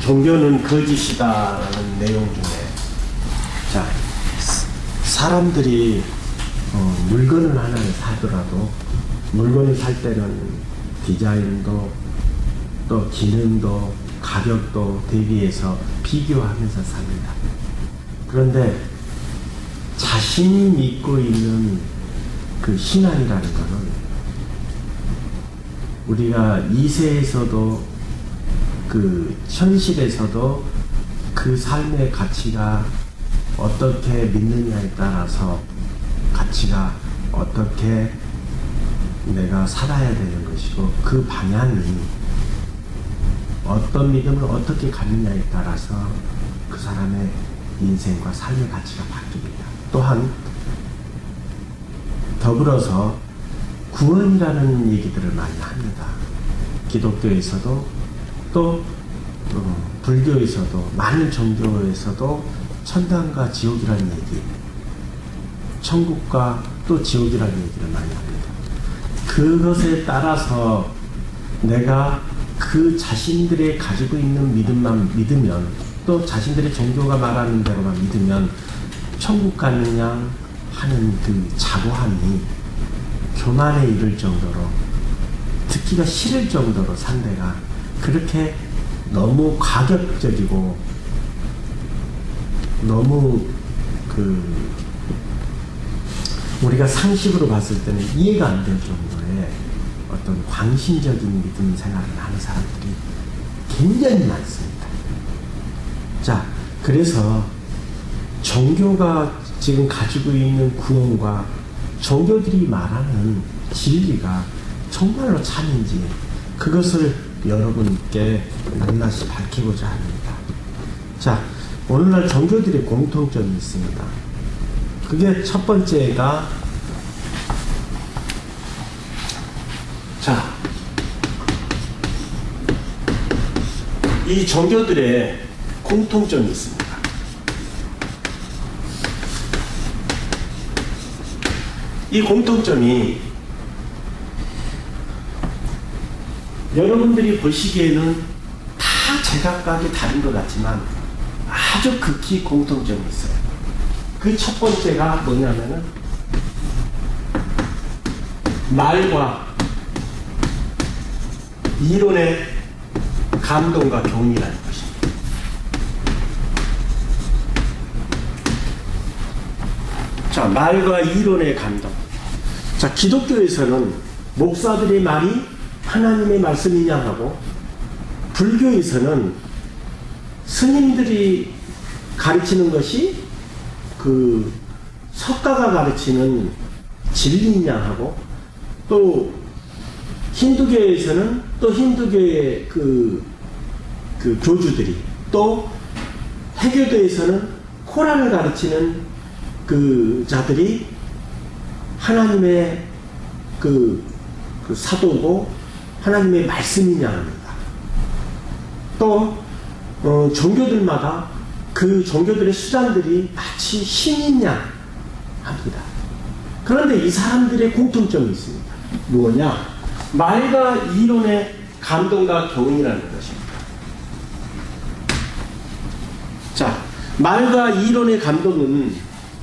종교는 거짓이다라는 내용 중에, 자, 사람들이 물건을 하나를 사더라도 물건을 살 때는 디자인도 또 기능도 가격도 대비해서 비교하면서 삽니다. 그런데 자신이 믿고 있는 그 신앙이라는 것은 우리가 이세에서도 그 현실에서도 그 삶의 가치가 어떻게 믿느냐에 따라서 가치가 어떻게 내가 살아야 되는 것이고, 그 방향이 어떤 믿음을 어떻게 갖느냐에 따라서 그 사람의 인생과 삶의 가치가 바뀝니다. 또한 더불어서 구원이라는 얘기들을 많이 합니다. 기독교에서도 또 불교에서도 많은 종교에서도 천당과 지옥이라는 얘기, 천국과 또 지옥이라는 얘기를 많이 합니다. 그것에 따라서 내가 그 자신들의 가지고 있는 믿음만 믿으면, 또 자신들의 종교가 말하는 대로만 믿으면 천국 가느냐 하는 그 자고함이 교만에 이를 정도로, 듣기가 싫을 정도로 상대가 그렇게 너무 가격적이고 너무 우리가 상식으로 봤을 때는 이해가 안 될 정도의 어떤 광신적인 믿음 생활을 하는 사람들이 굉장히 많습니다. 자, 그래서 종교가 지금 가지고 있는 구원과 종교들이 말하는 진리가 정말로 참인지, 그것을 여러분께 낱낱이 밝히고자 합니다. 자, 오늘날 종교들의 공통점이 있습니다. 그게 첫 번째가, 자, 이 종교들의 공통점이 있습니다. 이 공통점이 여러분들이 보시기에는 다 제각각이 다른 것 같지만 아주 극히 공통점이 있어요. 그 첫 번째가 뭐냐면은 말과 이론의 감동과 교훈이라는 것입니다. 자, 말과 이론의 감동. 자, 기독교에서는 목사들의 말이 하나님의 말씀이냐 하고, 불교에서는 스님들이 가르치는 것이 그 석가가 가르치는 진리냐 하고, 또 힌두교에서는 또 힌두교의 그 교주들이, 또 해교도에서는 코란을 가르치는 그 자들이 하나님의 그 사도고 하나님의 말씀이냐 합니다. 또 종교들마다 그 종교들의 수장들이 마치 신이냐 합니다. 그런데 이 사람들의 공통점이 있습니다. 뭐냐? 말과 이론의 감동과 교훈이라는 것입니다. 자, 말과 이론의 감동은,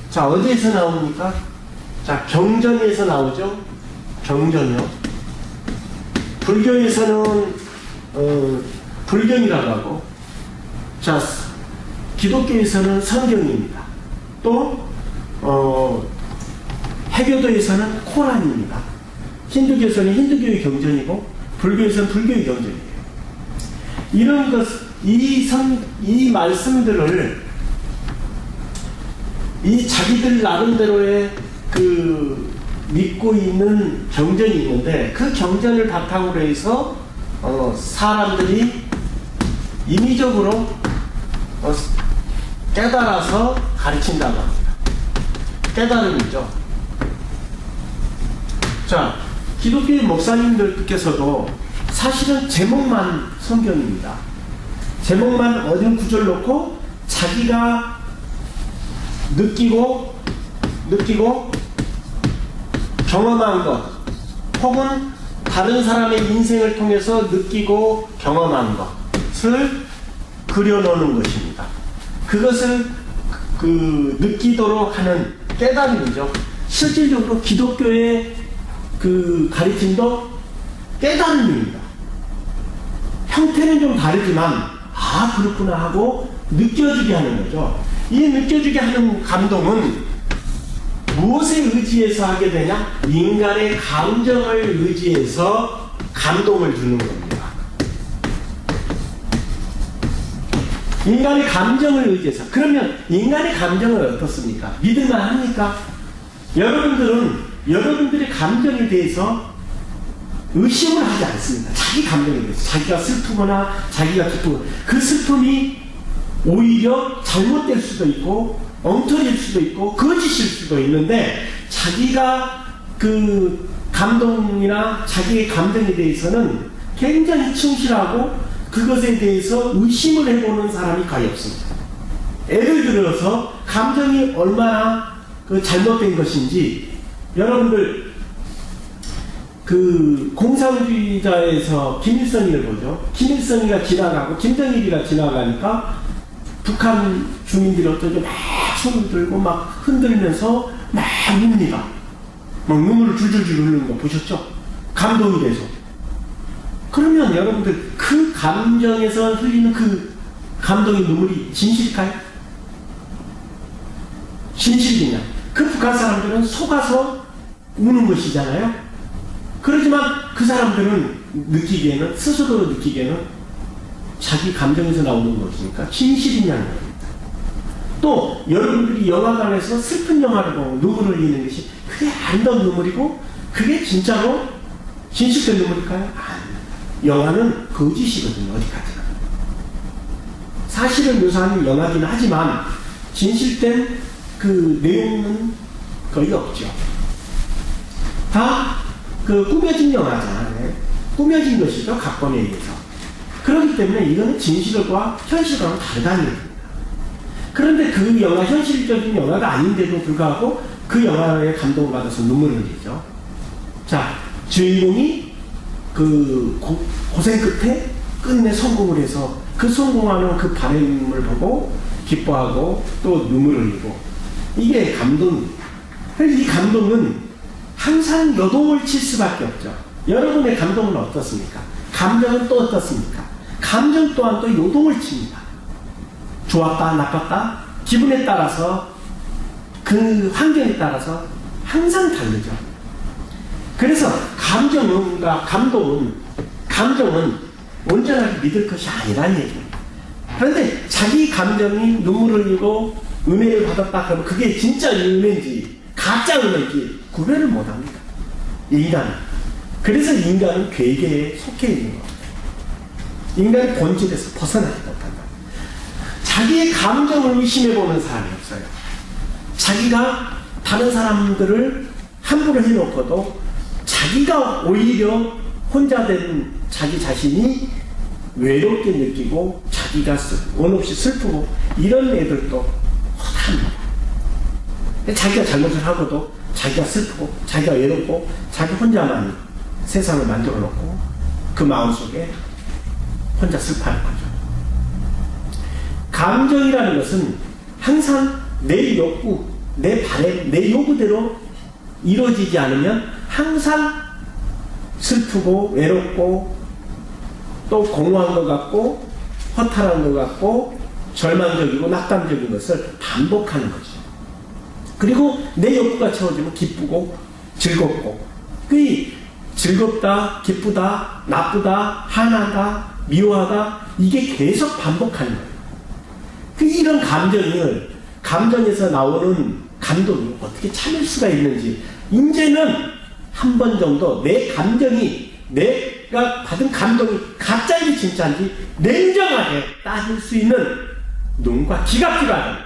자, 어디에서 나옵니까? 자, 경전에서 나오죠. 경전이요. 불교에서는 불경이라고 하고, 자, 기독교에서는 성경입니다. 또 해교도에서는 코란입니다. 힌두교에서는 힌두교의 경전이고, 불교에서는 불교의 경전이에요. 이런 것, 이 말씀들을 이 자기들 나름대로의 그 믿고 있는 경전이 있는데, 그 경전을 바탕으로 해서 사람들이 인위적으로 깨달아서 가르친다고 합니다. 깨달음이죠. 자, 기독교의 목사님들께서도 사실은 제목만 성경입니다. 제목만 어딘 구절 놓고 자기가 느끼고 경험한 것, 혹은 다른 사람의 인생을 통해서 느끼고 경험한 것을 그려놓는 것입니다. 그것을 느끼도록 하는 깨달음이죠. 실질적으로 기독교의 가르침도 깨달음입니다. 형태는 좀 다르지만 그렇구나 하고 느껴지게 하는 거죠. 이 느껴지게 하는 감동은 무엇에 의지해서 하게 되냐? 인간의 감정을 의지해서 감동을 주는 겁니다. 인간의 감정을 의지해서. 그러면 인간의 감정은 어떻습니까? 믿을만 합니까? 여러분들의 감정에 대해서 의심을 하지 않습니다. 자기 감정에 대해서. 자기가 슬프거나 자기가 기쁘거나 그 슬픔이 오히려 잘못될 수도 있고 엉터리일 수도 있고 거짓일 수도 있는데 자기가 감동이나 자기의 감정에 대해서는 굉장히 충실하고 그것에 대해서 의심을 해보는 사람이 거의 없습니다. 예를 들어서 감정이 얼마나 잘못된 것인지 여러분들 공산주의자에서 김일성이를 보죠. 김일성이가 지나가고 김정일이가 지나가니까 북한 주민들이 어쩌죠? 막 손을 들고 막 흔들면서 막 웁니다. 막 눈물을 줄줄줄 흘리는 거 보셨죠? 감동이 돼서. 그러면 여러분들 그 감정에서 흘리는 그 감동의 눈물이 진실일까요? 진실이냐? 그 북한 사람들은 속아서 우는 것이잖아요. 그렇지만 그 사람들은 느끼기에는 스스로 느끼기에는 자기 감정에서 나오는 것이니까 진실이냐는 겁니다. 또 여러분들이 영화관에서 슬픈 영화를 보고 눈물을 흘리는 것이 그게 아름다운 눈물이고 그게 진짜로 진실된 눈물일까요? 아닙니다. 영화는 거짓이거든요. 어디까지나. 사실을 묘사하는 영화긴 하지만 진실된 내용은 거의 없죠. 다 꾸며진 영화잖아요. 꾸며진 것이죠. 각본에 의해서. 그렇기 때문에 이거는 진실과 현실과는 다르다는 얘기입니다. 그런데 그 영화, 현실적인 영화가 아닌데도 불구하고 그 영화에 감동을 받아서 눈물을 흘리죠. 자, 주인공이 고생 끝에 끝내 성공을 해서 그 성공하는 그 바람을 보고 기뻐하고 또 눈물을 흘리고 이게 감동입니다. 이 감동은 항상 요동을 칠 수밖에 없죠. 여러분의 감동은 어떻습니까? 감정은 또 어떻습니까? 감정 또한 또 요동을 칩니다. 좋았다, 나빴다, 기분에 따라서 그 환경에 따라서 항상 다르죠. 그래서 감정은 온전하게 믿을 것이 아니라는 얘기입니다. 그런데 자기 감정이 눈물을 흘리고 은혜를 받았다 그러면 그게 진짜 은혜인지 가짜 은혜인지 구별을 못합니다. 인간은. 그래서 인간은 괴계에 속해 있는 겁니다. 인간의 본질에서 벗어나지 못한다. 자기의 감정을 의심해보는 사람이 없어요. 자기가 다른 사람들을 함부로 해놓고도 자기가 오히려 혼자 된 자기 자신이 외롭게 느끼고 자기가 원 없이 슬프고 이런 애들도 허다합니다. 자기가 잘못을 하고도 자기가 슬프고 자기가 외롭고 자기 혼자만 세상을 만들어 놓고 그 마음속에 혼자 슬퍼하는 거죠. 감정이라는 것은 항상 내 욕구, 내 바램, 내 요구대로 이루어지지 않으면 항상 슬프고 외롭고 또 공허한 것 같고 허탈한 것 같고 절망적이고 낙담적인 것을 반복하는 거죠. 그리고 내 욕구가 채워지면 기쁘고 즐겁고 그 즐겁다, 기쁘다, 나쁘다, 화나다, 미워하다 이게 계속 반복하는 거예요. 이런 감정에서 나오는 감동이 어떻게 참을 수가 있는지 이제는 한 번 정도 내 감정이 내가 받은 감동이 가짜인지 진짜인지 냉정하게 따질 수 있는 눈과 귀가 필요하다.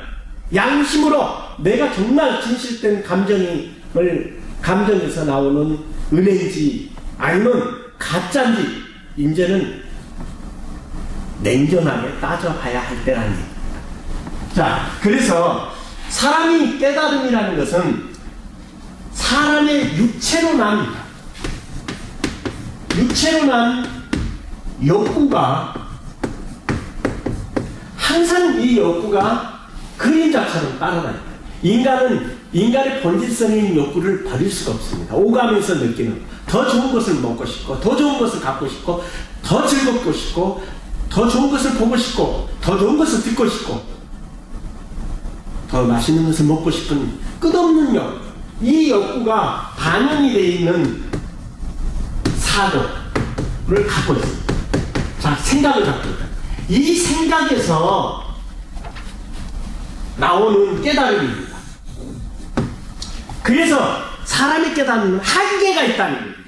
양심으로 내가 정말 진실된 감정에서 나오는 은혜인지 아니면 가짜인지 이제는 냉정하게 따져봐야 할 때라는 얘기입니다. 자, 그래서 사람이 깨달음이라는 것은 사람의 육체로 난 욕구가 항상 이 욕구가 그림자처럼 따라다녀요. 인간의 본질성인 욕구를 버릴 수가 없습니다. 오가면서 느끼는 더 좋은 것을 먹고 싶고, 더 좋은 것을 갖고 싶고, 더 즐겁고 싶고, 더 좋은 것을 보고 싶고, 더 좋은 것을 듣고 싶고, 더 맛있는 것을 먹고 싶은 끝없는 욕구. 이 욕구가 반영이 되어 있는 사고를 갖고 있습니다. 자, 생각을 갖고 있다. 이 생각에서 나오는 깨달음입니다. 그래서 사람이 깨닫는 한계가 있다는 겁니다.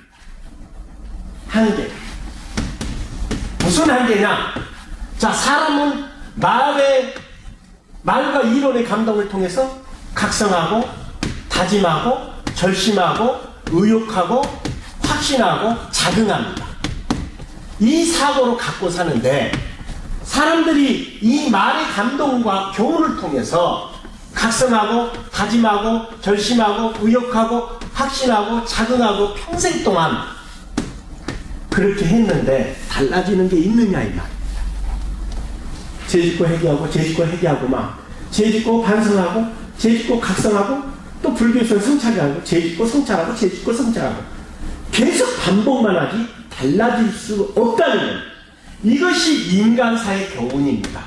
한계. 무슨 한계냐? 자, 사람은 말과 이론의 감동을 통해서 각성하고, 다짐하고, 결심하고, 의욕하고, 확신하고, 자긍합니다. 이 사고로 갖고 사는데, 사람들이 이 말의 감동과 교훈을 통해서 각성하고, 다짐하고, 결심하고, 의욕하고, 확신하고, 자긍하고, 평생 동안 그렇게 했는데 달라지는 게 있느냐 이 말입니다. 죄짓고 회개하고, 죄짓고 회개하고, 죄짓고 반성하고, 죄짓고 각성하고, 또 불교에서는 성찰하고, 죄짓고 성찰하고, 죄짓고 성찰하고, 계속 반복만 하지 달라질 수 없다는 거예요. 이것이 인간사의 교훈입니다.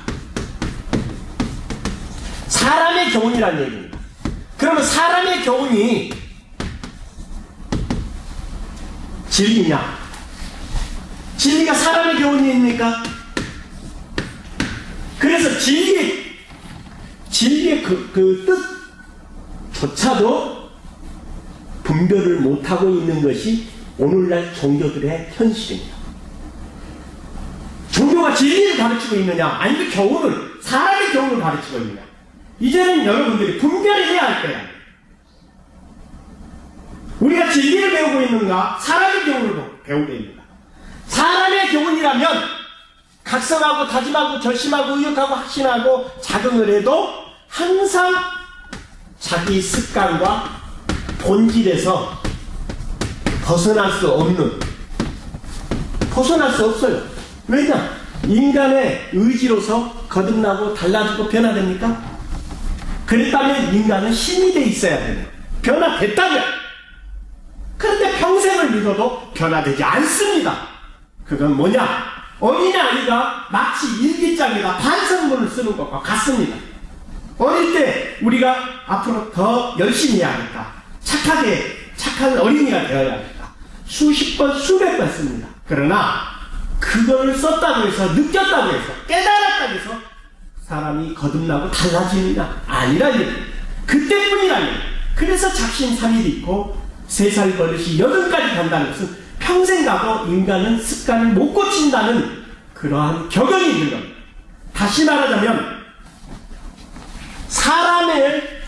사람의 교훈이라는 얘기입니다. 그러면 사람의 교훈이 진리냐? 진리가 사람의 교훈입니까? 그래서 진리의 그 뜻조차도 분별을 못하고 있는 것이 오늘날 종교들의 현실입니다. 종교가 진리를 가르치고 있느냐, 아니면 교훈을, 사람의 교훈을 가르치고 있느냐. 이제는 여러분들이 분별을 해야 할 거야. 우리가 진리를 배우고 있는가, 사람의 교훈을 배우고 있는가. 사람의 교훈이라면 각성하고 다짐하고 결심하고 의욕하고 확신하고 자긍을 해도 항상 자기 습관과 본질에서 벗어날 수 없어요. 왜냐? 인간의 의지로서 거듭나고 달라지고 변화됩니까? 그랬다면 인간은 신이 돼 있어야 되는, 변화됐다면. 그런데 평생을 믿어도 변화되지 않습니다. 그건 뭐냐? 어린아이가 마치 일기장에다 반성문을 쓰는 것과 같습니다. 어릴 때 우리가 앞으로 더 열심히 해야겠다, 착한 어린이가 되어야겠다, 수십 번 수백 번 씁니다. 그러나 그걸 썼다고 해서, 느꼈다고 해서, 깨달았다고 해서 사람이 거듭나고 달라집니다. 아니라니, 그때뿐이라니. 그래서 작심삼일 있고 3살 버릇이 8까지 간다는 것은 평생 가도 인간은 습관을 못 고친다는 그러한 격언이 있는 겁니다. 다시 말하자면 사람의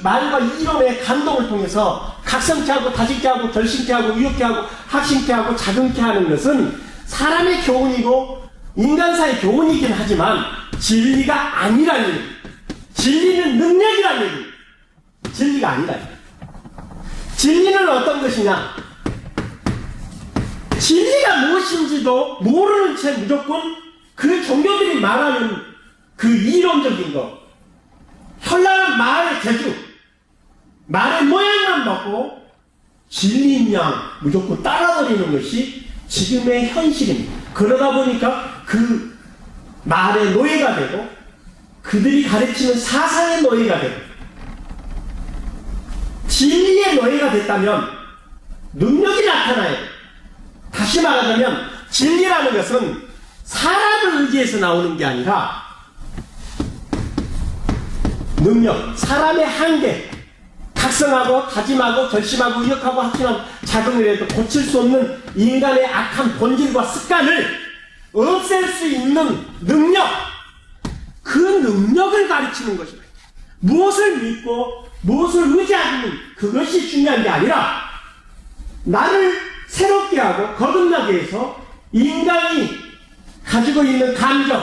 말과 이론의 감동을 통해서 각성케 하고, 다짐케 하고, 결심케 하고, 의욕케 하고, 확신케 하고, 자긍케 하는 것은 사람의 교훈이고 인간사의 교훈이긴 하지만 진리가 아니라는 얘기. 진리는 능력이라는 얘기. 진리가 아니라. 진리는 어떤 것이냐? 진리가 무엇인지도 모르는 채 무조건 그 종교들이 말하는 그 이론적인 것, 현란한 말의 재주, 말의 모양만 먹고 진리인 양 무조건 따라버리는 것이 지금의 현실입니다. 그러다 보니까 그 말의 노예가 되고 그들이 가르치는 사상의 노예가 되고, 진리의 노예가 됐다면 능력이 나타나요. 다시 말하자면 진리라는 것은 사람을 의지해서 나오는 게 아니라 능력, 사람의 한계, 각성하고 다짐하고 결심하고 의욕하고 확신하고 자긍을 해도 고칠 수 없는 인간의 악한 본질과 습관을 없앨 수 있는 능력, 그 능력을 가르치는 것입니다. 무엇을 믿고 무엇을 의지하는 그것이 중요한 게 아니라 나를 새롭게 하고 거듭나게 해서 인간이 가지고 있는 감정,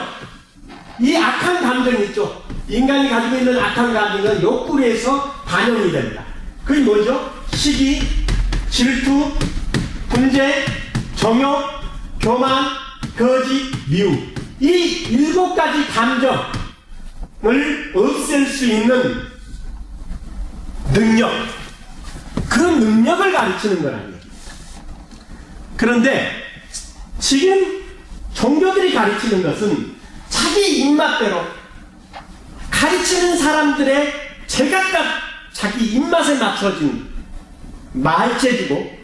이 악한 감정이 있죠. 인간이 가지고 있는 악한 감정은 욕구로 해서 반영이 됩니다. 그게 뭐죠? 시기, 질투, 분재, 정욕, 교만, 거짓, 미움. 이 7가지 감정을 없앨 수 있는 능력, 그 능력을 가르치는 거라는 얘기입니다. 그런데 지금 종교들이 가르치는 것은 자기 입맛대로 가르치는 사람들의 제각각 자기 입맛에 맞춰진 말재주고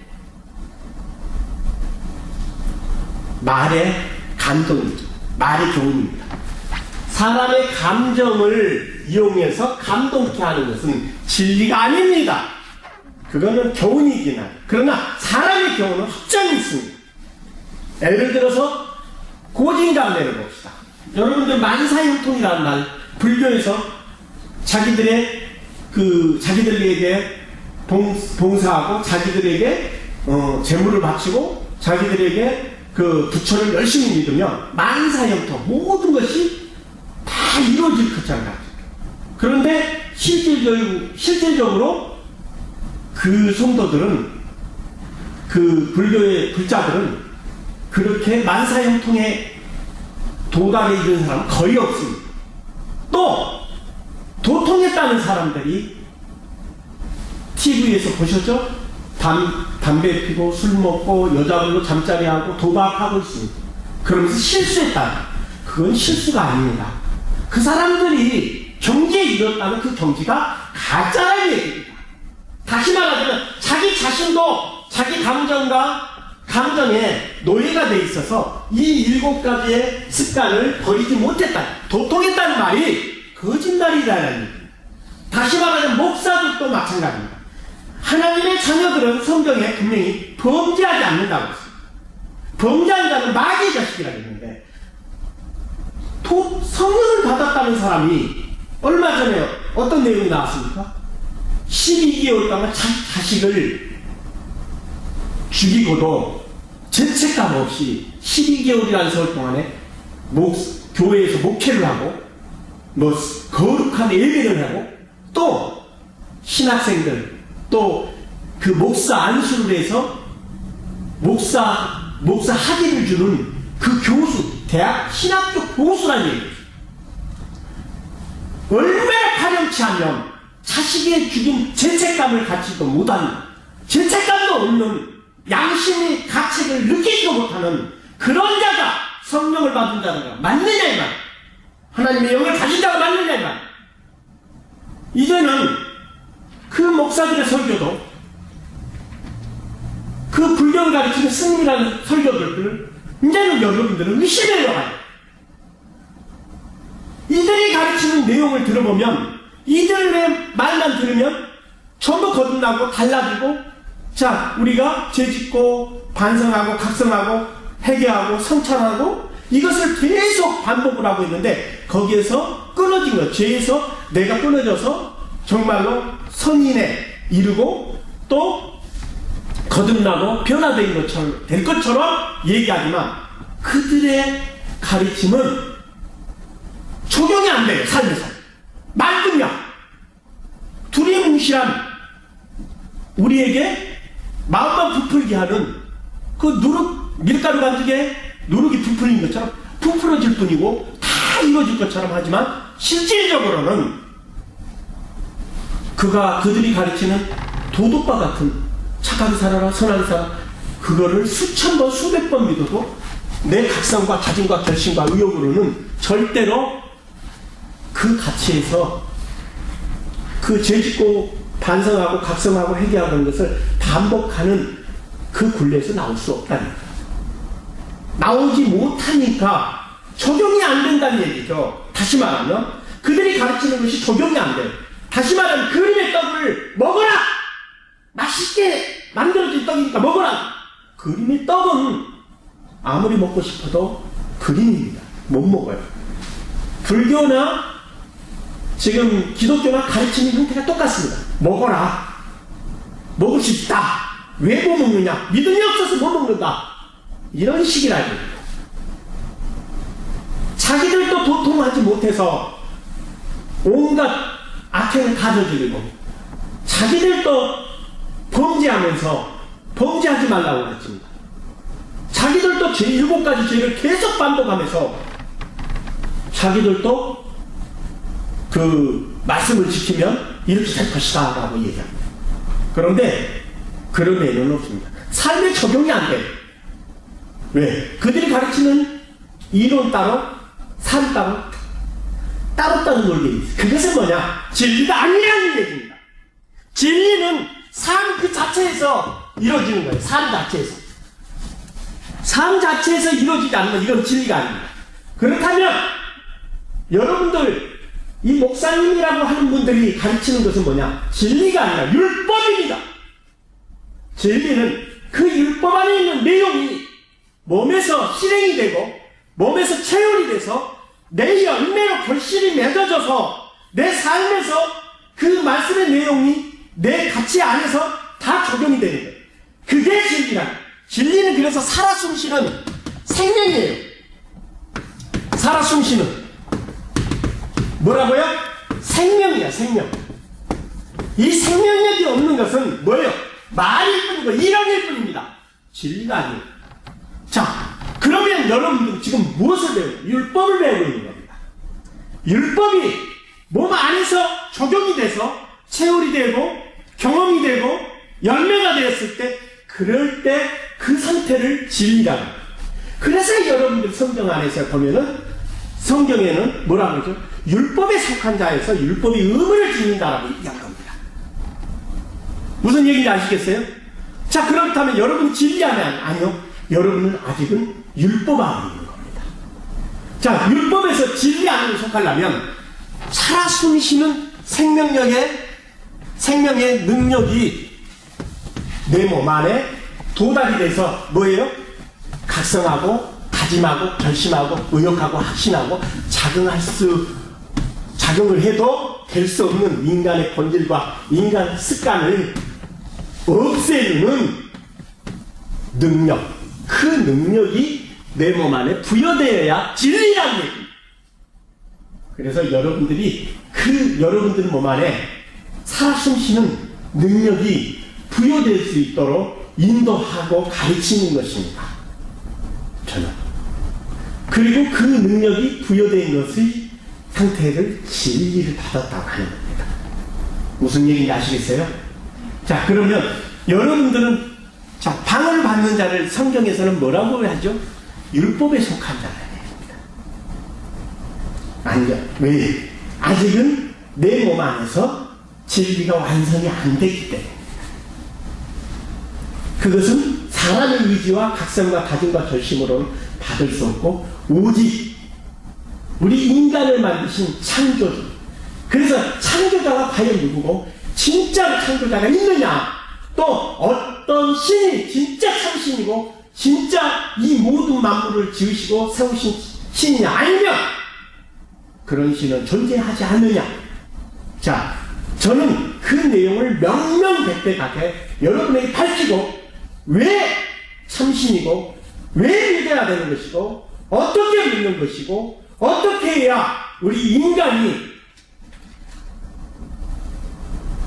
말의 감동이죠. 말의 교훈입니다. 사람의 감정을 이용해서 감동케 하는 것은 진리가 아닙니다. 그거는 교훈이긴 하죠. 그러나 사람의 교훈은 확정이 있습니다. 예를 들어서 고진감래를 봅시다. 여러분들 만사형통이라는 말, 불교에서 자기들에게 봉사하고 자기들에게 재물을 바치고 자기들에게 그 부처를 열심히 믿으면 만사형통 모든 것이 다 이루어질 것처럼 같아요. 그런데 실질적으로 그 성도들은, 그 불교의 불자들은 그렇게 만사형통에 도달에 이른 사람은 거의 없습니다. 또 도통했다는 사람들이 TV에서 보셨죠? 담배 피고 술 먹고 여자들로 잠자리하고 도박하고 있습니다. 그러면서 실수했다. 그건 실수가 아닙니다. 그 사람들이 경지에 이뤘다는 그 경지가 가짜라는 얘기입니다. 다시 말하자면 자기 자신도 자기 감정에 노예가 돼 있어서 이 7가지의 습관을 버리지 못했다. 도통했다는 말이 거짓말이라는 얘기입니다. 다시 말하자면 목사들도 마찬가지입니다. 하나님의 자녀들은 성경에 분명히 범죄하지 않는다고 했습니다. 범죄하는 자는 마귀의 자식이라고 했는데 성령을 받았다는 사람이 얼마 전에 어떤 내용이 나왔습니까? 12개월 동안 자식을 죽이고도 죄책감 없이 12개월이라는 세월 동안에 교회에서 목회를 하고 거룩한 예배를 하고 또 신학생들 또 그 목사 안수를 해서 목사 학위를 주는 그 교수, 대학 신학교 교수라는 얘기예요. 얼마나 파렴치하면 자식의 죽인 죄책감을 갖지도 못하는, 죄책감도 없는, 양심의 가책을 느끼지도 못하는 그런 자가 성령을 받은 자가 맞느냐 이 말. 하나님의 영을 가진 자가 맞느냐 이 말. 이제는 그 목사들의 설교도 그 불교를 가르치는 스님이라는 설교들을 이제는 여러분들은 의심해요. 이들이 가르치는 내용을 들어보면 이들의 말만 들으면 전부 거듭나고 달라지고, 자, 우리가 죄짓고 반성하고 각성하고 회개하고 성찰하고 이것을 계속 반복을 하고 있는데 거기에서 끊어진 것, 죄에서 내가 끊어져서 정말로 선인에 이르고 또 거듭나고 변화된 될 것처럼 얘기하지만 그들의 가르침은 적용이 안 돼요. 삶에서 말뿐이야. 두리뭉실한 우리에게 마음만 부풀게 하는 그 밀가루 반죽에 누룩이 부풀린 것처럼 부풀어질 뿐이고 다 이루어질 것처럼 하지만 실질적으로는 그들이 가르치는 도둑과 같은 착하게 살아라, 선하게 살아라, 그거를 수천 번 수백 번 믿어도 내 각성과 다짐과 결심과 의욕으로는 절대로 그 가치에서 그 죄짓고 반성하고 각성하고 회개하는 것을 반복하는 그 굴레에서 나올 수 없다는 거예요. 나오지 못하니까 적용이 안 된다는 얘기죠. 다시 말하면 그들이 가르치는 것이 적용이 안 돼요. 다시 말하면 그림의 떡을 먹어라! 맛있게 만들어진 떡이니까 먹어라! 그림의 떡은 아무리 먹고 싶어도 그림입니다. 못 먹어요. 불교나 지금 기독교나 가르치는 형태가 똑같습니다. 먹어라. 먹을 수 있다. 왜 못 먹느냐? 믿음이 없어서 못 먹는다. 이런 식이라고. 자기들도 도통하지 못해서 온갖 악행을 다 저지르고 자기들도 범죄하면서 범죄하지 말라고 그랬습니다. 자기들도 7가지 죄를 계속 반복하면서 자기들도 그 말씀을 지키면 이렇게 될 것이다 라고 얘기합니다. 그런데 그런 애는 없습니다. 삶에 적용이 안 돼요. 왜? 그들이 가르치는 이론 따로 삶 따로 따로 놀게 있어요. 그것은 뭐냐? 진리가 아니라는 얘기입니다. 진리는 삶 그 자체에서 이루어지는 거예요. 삶 자체에서. 삶 자체에서 이루어지지 않는 이건 진리가 아닙니다. 그렇다면 여러분들 이 목사님이라고 하는 분들이 가르치는 것은 뭐냐? 진리가 아니라 율법입니다. 진리는 그 율법 안에 있는 내용이 몸에서 실행이 되고 몸에서 체험이 돼서 내 열매로 결실이 맺어져서 내 삶에서 그 말씀의 내용이 내 가치 안에서 다 적용이 되는 거예요. 그게 진리란. 진리는 그래서 살아 숨쉬는 생명이에요. 살아 숨쉬는 뭐라고요? 생명이야, 생명. 이 생명력이 없는 것은 뭐예요? 말일 뿐이고 이론일 뿐입니다. 진리가 아니에요. 자, 그러면 여러분들 지금 무엇을 배워요? 율법을 배우고 있는 겁니다. 율법이 몸 안에서 적용이 돼서 체험이 되고 경험이 되고 열매가 되었을 때 그럴 때 그 상태를 진리라고 해요. 그래서 여러분들 성경 안에서 보면은 성경에는 뭐라고 그러죠? 율법에 속한 자에서 율법이 의무를 지닌다라고 얘기한 겁니다. 무슨 얘기인지 아시겠어요? 자, 그렇다면 여러분 진리하면 아니요. 여러분은 아직은 율법 안에 있는 겁니다. 자, 율법에서 진리 안으로 속하려면 살아 숨쉬는 생명의 능력이 내 몸 안에 도달이 돼서 뭐예요? 각성하고 다짐하고 결심하고 의욕하고 확신하고 작용을 해도 될 수 없는 인간의 본질과 인간 습관을 없애는 능력, 그 능력이 내 몸 안에 부여되어야 진리라는 얘기입니다. 그래서 여러분들 몸 안에 살아 숨쉬는 능력이 부여될 수 있도록 인도하고 가르치는 것입니다. 저는. 그리고 그 능력이 부여된 것의 상태를 진리를 받았다고 하는 겁니다. 무슨 얘기인지 아시겠어요? 자, 그러면 여러분들은 자, 방을 받는 자를 성경에서는 뭐라고 하죠? 율법에 속한 자라는 얘기입니다. 아니요. 왜? 아직은 내 몸 안에서 진리가 완성이 안 됐기 때문입니다. 그것은 사람의 의지와 각성과 다짐과 결심으로는 받을 수 없고 오직 우리 인간을 만드신 창조주. 그래서 창조자가 과연 누구고 진짜 창조자가 있느냐? 또 어떤 신이 진짜 참신이고 진짜 이 모든 만물을 지으시고 세우신 신이냐? 아니면 그런 신은 존재하지 않느냐? 자, 저는 그 내용을 명명백백하게 여러분에게 밝히고 왜 참신이고 왜 믿어야 되는 것이고 어떻게 믿는 것이고 어떻게 해야 우리 인간이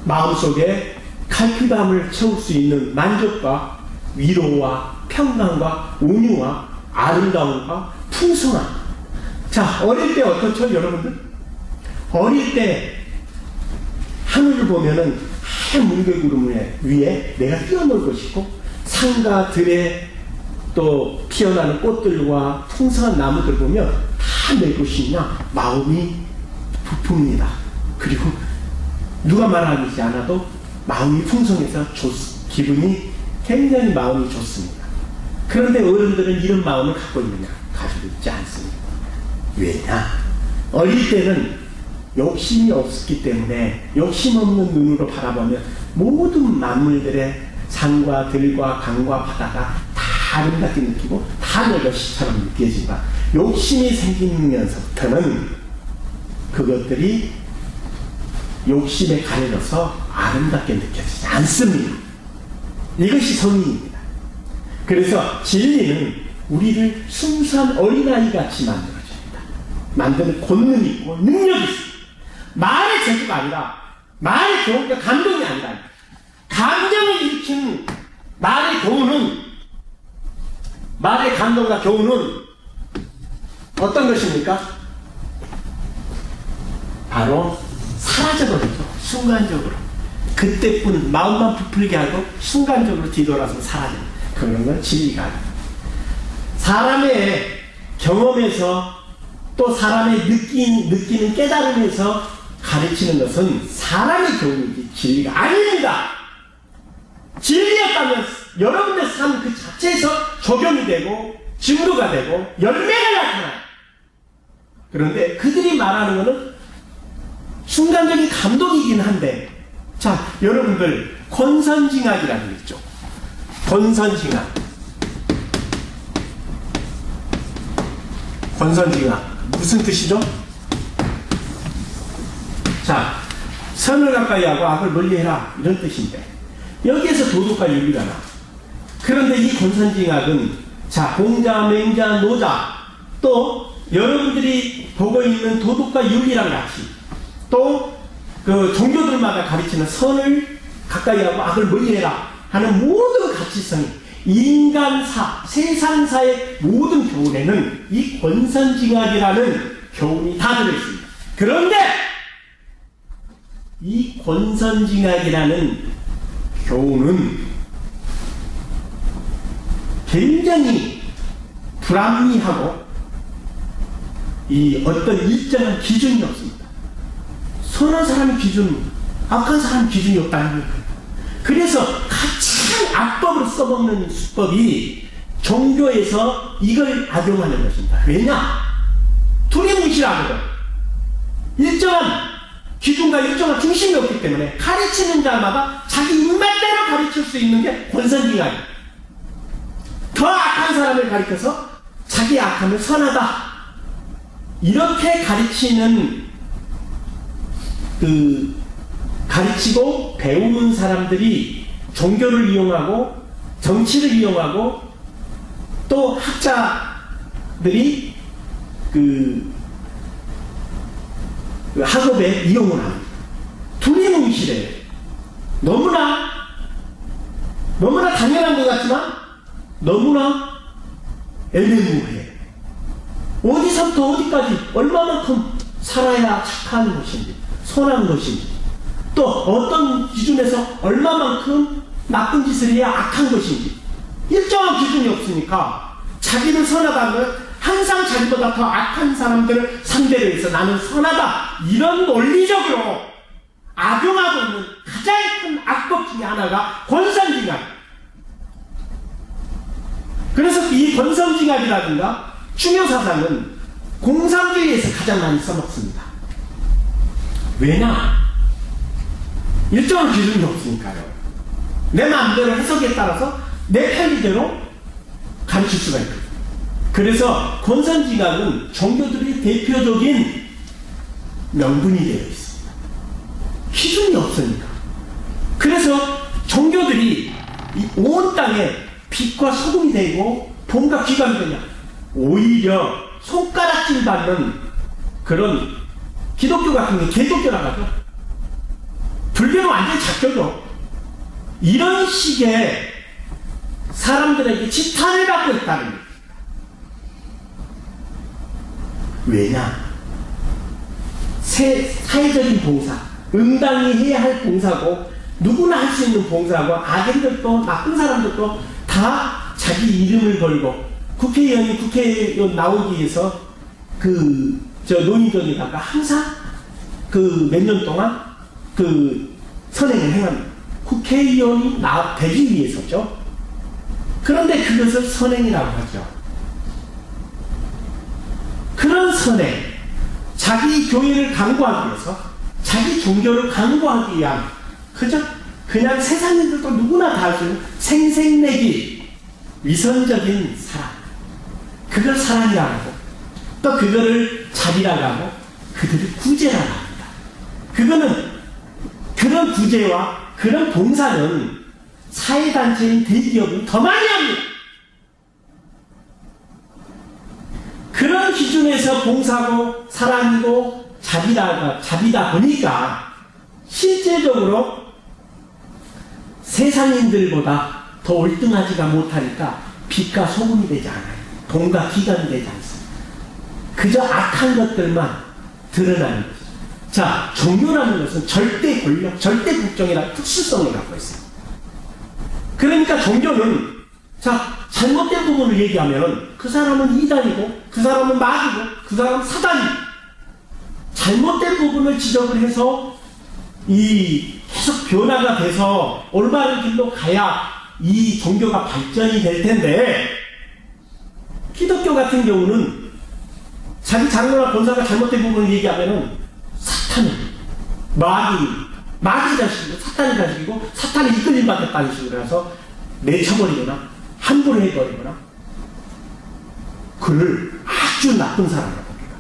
마음속에 갈피감을 채울 수 있는 만족과 위로와 평강과 온유와 아름다움과 풍성함. 자, 어릴 때 어떻죠, 여러분들? 어릴 때 하늘을 보면은 하얀 뭉게구름 위에 내가 뛰어놀고 싶고 산과 들에 또 피어나는 꽃들과 풍성한 나무들 보면 다 내 것이냐 마음이 부풉니다. 그리고 누가 말하지 않아도 마음이 풍성해서 기분이 굉장히 마음이 좋습니다. 그런데 어른들은 이런 마음을 갖고 있느냐? 가지고 있지 않습니다. 왜냐? 어릴 때는 욕심이 없었기 때문에 욕심 없는 눈으로 바라보면 모든 만물들의 산과 들과 강과 바다가 다 아름답게 느끼고 다 내 것이처럼 느껴지지만 욕심이 생기면서부터는 그것들이 욕심에 가려져서 아름답게 느껴지지 않습니다. 이것이 성인입니다. 그래서 진리는 우리를 순수한 어린아이 같이 만들어줍니다. 만드는 권능이 있고 능력이 있습니다. 말의 재주가 아니라 말의 교훈과 감동이 아니라 감정을 일으키는 말의 교훈은 말의 감동과 교훈은 어떤 것입니까? 바로 사라져버리죠. 순간적으로. 그때뿐 마음만 부풀게 하고 순간적으로 뒤돌아서 사라져요. 그런 건 진리가 아니에요. 사람의 경험에서 또 사람의 느끼는 깨달음에서 가르치는 것은 사람의 교훈이지 진리가 아닙니다. 진리였다면 여러분의 삶 그 자체에서 적용이 되고 증거가 되고 열매가 나타나요. 그런데 그들이 말하는 것은 순간적인 감동이긴 한데, 자, 여러분들 권선징악이라는 게 있죠. 권선징악. 권선징악 무슨 뜻이죠? 자, 선을 가까이 하고 악을 멀리해라 이런 뜻인데, 여기에서 도덕과 윤리가 나와. 그런데 이 권선징악은 자, 공자, 맹자, 노자, 또 여러분들이 보고 있는 도덕과 윤리랑 같이 또 그 종교들마다 가르치는 선을 가까이 하고 악을 멀리해라 하는 모든 가치성이 인간사, 세상사의 모든 교훈에는 이 권선징악이라는 교훈이 다 들어있습니다. 그런데 이 권선징악이라는 교훈은 굉장히 불합리하고 이 어떤 일정한 기준이 없습니다. 선한 사람의 기준, 악한 사람의 기준이 없다는 거예요. 그래서 가장 악법으로 써먹는 수법이 종교에서 이걸 악용하는 것입니다. 왜냐? 두리뭉실하거든. 일정한 기준과 일정한 중심이 없기 때문에 가르치는 자마다 자기 입맛대로 가르칠 수 있는 게 권선징악이에요. 더 악한 사람을 가르쳐서 자기 악함을 선하다, 이렇게 가르치는 가르치고 배우는 사람들이 종교를 이용하고 정치를 이용하고 또 학자들이 학업에 이용을 합니다. 두리뭉실해요. 너무나 당연한 것 같지만 너무나 애매모호해요. 어디서부터 어디까지 얼마만큼 살아야 착한 것인지, 선한 것인지, 또 어떤 기준에서 얼마만큼 나쁜 짓을 해야 악한 것인지 일정한 기준이 없으니까 자기를 선하다는 항상 자기보다 더 악한 사람들을 상대로 해서 나는 선하다, 이런 논리적으로 악용하고 있는 가장 큰 악법 중에 하나가 권선징악. 그래서 이 권선징악이라든가 중요사상은 공산주의에서 가장 많이 써먹습니다. 왜냐? 일정한 기준이 없으니까요. 내 마음대로 해석에 따라서 내 편의대로 가르칠 수가 있거든요. 그래서 권선징악은 종교들의 대표적인 명분이 되어 있습니다. 기준이 없으니까. 그래서 종교들이 온 땅에 빛과 소금이 되고 봄과 비가 되냐, 오히려 손가락질 받는 그런 기독교 같은 게 개독교라고 하죠. 불교는 완전히 작교죠. 이런 식의 사람들에게 지탄을 받고 있다는 거예요. 왜냐? 사회적인 봉사, 응당히 해야 할 봉사고 누구나 할 수 있는 봉사고, 악인들도 나쁜 사람들도 다 자기 이름을 걸고 국회의원이 국회의원 나오기 위해서 논의전에다가 항상 몇 년 동안 선행을 행합니다. 국회의원이 되기 위해서죠. 그런데 그것을 선행이라고 하죠. 그런 선행, 자기 교회를 강구하기 위해서, 자기 종교를 강구하기 위한, 그냥 세상인들도 누구나 다 할 수 있는 생색내기 위선적인 사랑, 그걸 사랑이라고 하고, 또 그거를 자비라고 하고, 그들을 구제라고 합니다. 그런 구제와 그런 봉사는 사회단체인 대기업은 더 많이 합니다. 그런 기준에서 봉사고 사랑이고 자비다 보니까 실제적으로 세상인들보다 더 월등하지가 못하니까 빛과 소금이 되지 않아요. 봄과 기간이 되지 않습니다. 그저 악한 것들만 드러나는 것이죠. 자, 종교라는 것은 절대 권력, 절대 국정이라는 특수성을 갖고 있어요. 그러니까 종교는, 자, 잘못된 부분을 얘기하면 그 사람은 이단이고, 그 사람은 마귀고, 그 사람은 사단이고, 잘못된 부분을 지적을 해서 계속 변화가 돼서 올바른 길로 가야 이 종교가 발전이 될 텐데, 기독교 같은 경우는 자기 장로나 권사가 잘못된 부분을 얘기하면은 사탄은 마귀 자식이고 사탄이 자식이고 사탄이 이끌림 받았다는 식으로 해서 내쳐버리거나 함부로 해버리거나 그를 아주 나쁜 사람이라고 합니다.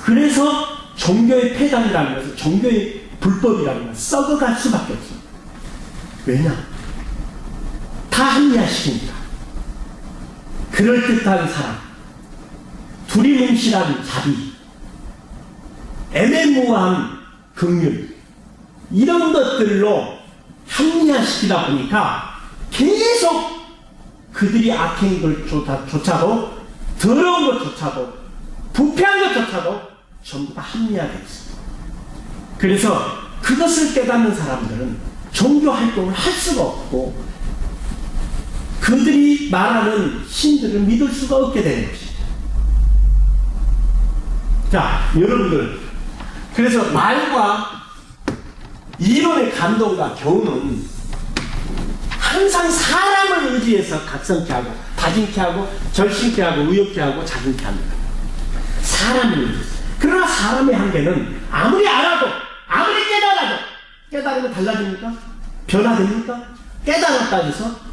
그래서 종교의 폐단이라는 것은 종교의 불법이라는 것은 썩어갈 수밖에 없어요. 왜냐? 다 합리화시키니까. 그럴듯한 사람, 두리뭉실한 자비, 애매모호한 긍휼, 이런 것들로 합리화시키다 보니까 계속 그들이 악행인 것조차도, 더러운 것조차도, 부패한 것조차도 전부 다 합리화되어 있습니다. 그래서 그것을 깨닫는 사람들은 종교 활동을 할 수가 없고 그들이 말하는 신들을 믿을 수가 없게 되는 것이죠. 자, 여러분들, 그래서 말과 이론의 감동과 교훈은 항상 사람을 의지해서 각성케 하고 다짐케 하고 절신케 하고 의욕케 하고 자긍케 합니다. 사람을 의지해서. 그러나 사람의 한계는 아무리 알아도 아무리 깨달아도 깨달으면 달라집니까? 변화됩니까? 깨달았다 해서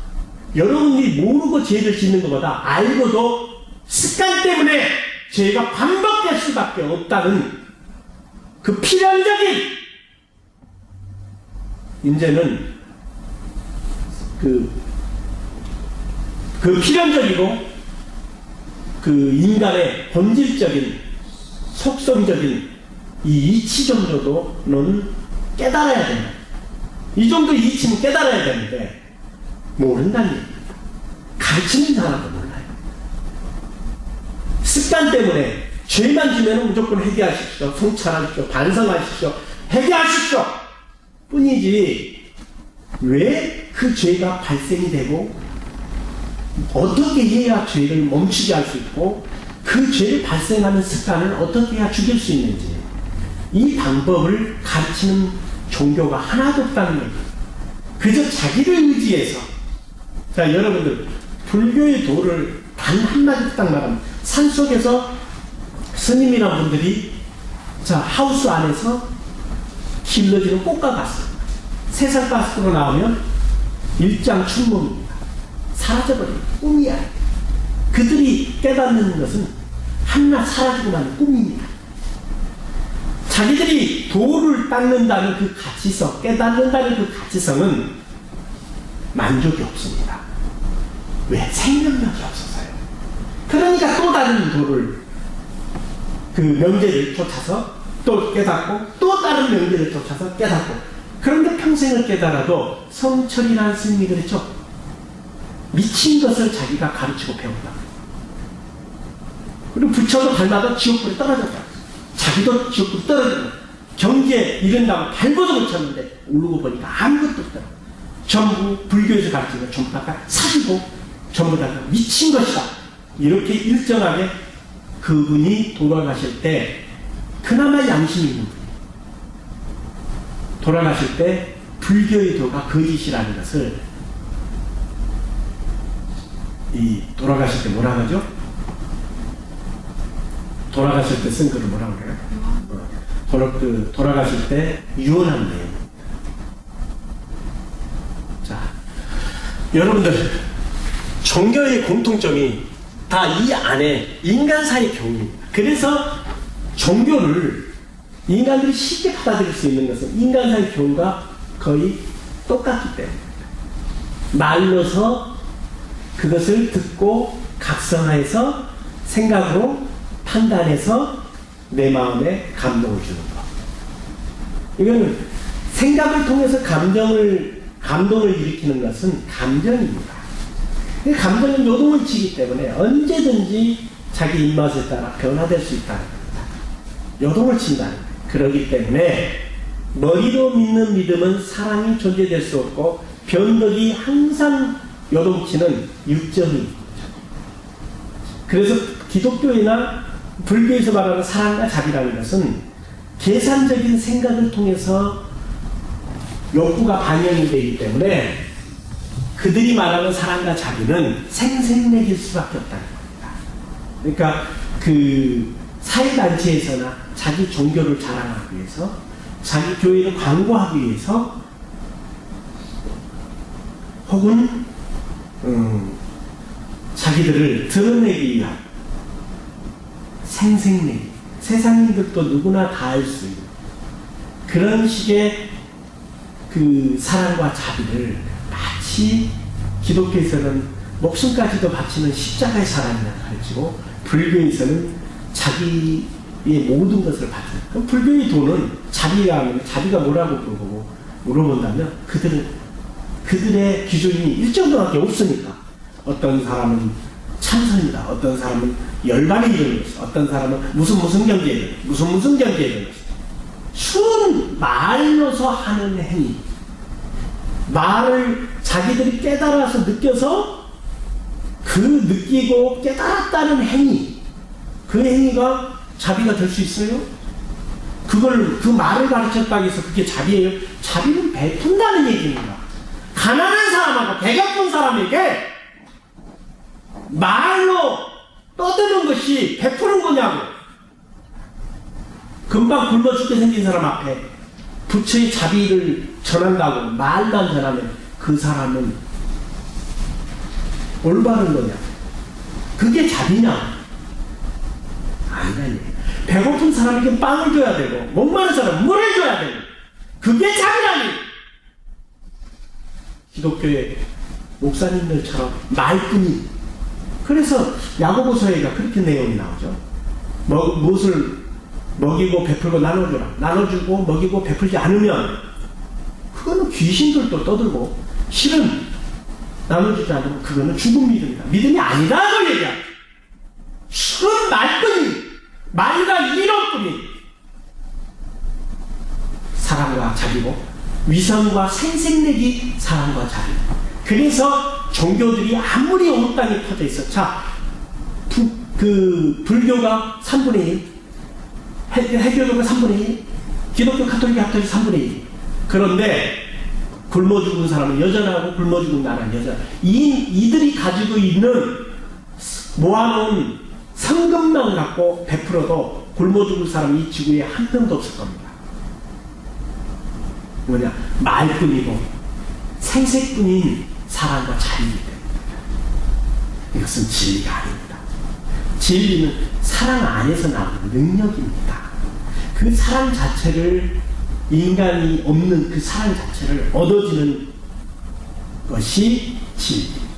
여러분이 모르고 죄를 짓는 것보다 알고도 습관 때문에 죄가 반복될 수밖에 없다는 그 필연적인, 이제는 그 필연적이고 그 인간의 본질적인 속성적인 이 이치 정도는 깨달아야 된다. 이 정도 이치는 깨달아야 되는데 모른다는 얘기입니다. 가르치는 사람도 몰라요. 습관 때문에 죄만 지면 무조건 회개하십시오, 성찰하십시오, 반성하십시오, 회개하십시오 뿐이지 왜 그 죄가 발생이 되고 어떻게 해야 죄를 멈추게 할 수 있고 그 죄를 발생하는 습관을 어떻게 해야 죽일 수 있는지 이 방법을 가르치는 종교가 하나도 없다는 거예요. 그저 자기를 의지해서. 자, 여러분들, 불교의 도를 단 한마디 딱 말하면 산속에서 스님이란 분들이 자, 하우스 안에서 길러지는 꽃과 같습니다. 세상 밖으로 나오면 일장춘몽입니다. 사라져버린 꿈이야. 그들이 깨닫는 것은 한낱 사라지고 나는 꿈입니다. 자기들이 도를 닦는다는 그 가치성, 깨닫는다는 그 가치성은 만족이 없습니다. 왜? 생명력이 없어서요. 그러니까 또 다른 도를, 그 명제를 쫓아서 또 깨닫고 또 다른 명제를 쫓아서 깨닫고, 그런데 평생을 깨달아도 성철이라는 스님이 그랬죠. 미친 것을 자기가 가르치고 배운다. 그리고 부처도 닮아도 지옥불에 떨어졌다. 자기도 지옥불에 떨어졌다. 경지에 이른다고 발버둥 못 쳤는데 오르고 보니까 아무것도 없더라. 전부 불교에서 가르치는 거 전부 다 사기고 전부 다 미친 것이다. 이렇게 일정하게 그분이 돌아가실 때 그나마 양심이 있는 분이에요. 돌아가실 때 불교의 도가 거짓이라는 것을 돌아가실 때 뭐라 하죠? 돌아가실 때 쓴 글을 뭐라 그래요? 돌아가실 때 유언한 내용. 자, 여러분들, 종교의 공통점이 다 이 안에 인간사의 교훈입니다. 그래서 종교를 인간들이 쉽게 받아들일 수 있는 것은 인간사의 교훈과 거의 똑같기 때문입니다. 말로서 그것을 듣고 각성해서 생각으로 판단해서 내 마음에 감동을 주는 것. 이거는 생각을 통해서 감동을 일으키는 것은 감정입니다. 감정은 요동을 치기 때문에 언제든지 자기 입맛에 따라 변화될 수 있다는 겁니다. 요동을 친다는 거예요. 그렇기 때문에 머리로 믿는 믿음은 사랑이 존재될 수 없고 변덕이 항상 요동치는 육정이. 그래서 기독교나 불교에서 말하는 사랑과 자비라는 것은 계산적인 생각을 통해서 욕구가 반영이 되기 때문에 그들이 말하는 사랑과 자비는 생색내길 수밖에 없다는 겁니다. 그러니까 그 사회단체에서나 자기 종교를 자랑하기 위해서, 자기 교회를 광고하기 위해서, 혹은 자기들을 드러내기 위한 생색내기, 세상인들도 누구나 다 알 수 있는 그런 식의 그 사랑과 자비를 마치 기독교에서는 목숨까지도 바치는 십자가의 사랑이라 가르치고, 불교에서는 자기의 모든 것을 바치는. 그럼 불교의 도는 자비가 뭐라고 물어본다면 그들의 기준이 일정도밖에 없으니까, 어떤 사람은 참선이다, 어떤 사람은 열반에 이르는 것이다, 어떤 사람은 무슨 경제에 이르는 무슨 경제에 이르는 것이다. 순 말로서 하는 행위, 말을 자기들이 깨달아서 느껴서 그 느끼고 깨달았다는 행위, 그 행위가 자비가 될 수 있어요? 그 말을 가르쳤다고 해서 그게 자비예요? 자비는 베푼다는 얘기입니다. 가난한 사람하고 배가 푼 사람에게 말로 떠드는 것이 베푸는 거냐고. 금방 굶어 죽게 생긴 사람 앞에 부처의 자비를 전한다고 말만 전하면 그 사람은 올바른 거냐? 그게 자비냐? 아니라니. 배고픈 사람에게 빵을 줘야 되고, 목마른 사람은 물을 줘야 되고, 그게 자비라니. 기독교의 목사님들처럼 말뿐이. 그래서 야고보서에가 그렇게 내용이 나오죠. 무엇을 먹이고 베풀고 나눠주라. 나눠주고 먹이고 베풀지 않으면 그거는 귀신들도 떠들고, 실은 나눠주지 않으면 그거는 죽은 믿음이다. 믿음이 아니다고 얘기합니다. 순 말뿐이, 말과 이론뿐이 사랑과 자비고, 위선과 생색내기 사랑과 자비. 그래서 종교들이 아무리 온 땅에 퍼져 있어. 자, 불교가 3분의 1, 해교도가 3분의 1, 기독교 카톨릭 합쳐서 3분의 1. 그런데 굶어 죽은 사람은 여전하고 굶어 죽은 나라는 여전. 이들이 가지고 있는 모아놓은 성금만 갖고 베풀어도 굶어 죽을 사람이 이 지구에 한 명도 없을 겁니다. 뭐냐? 말뿐이고 생색뿐인 사랑과 자비이기 때문입니다. 이것은 진리가 아닙니다. 진리는 사랑 안에서 나오는 능력입니다. 그 사랑 자체를, 인간이 없는 그 사랑 자체를 얻어지는 것이 진리입니다.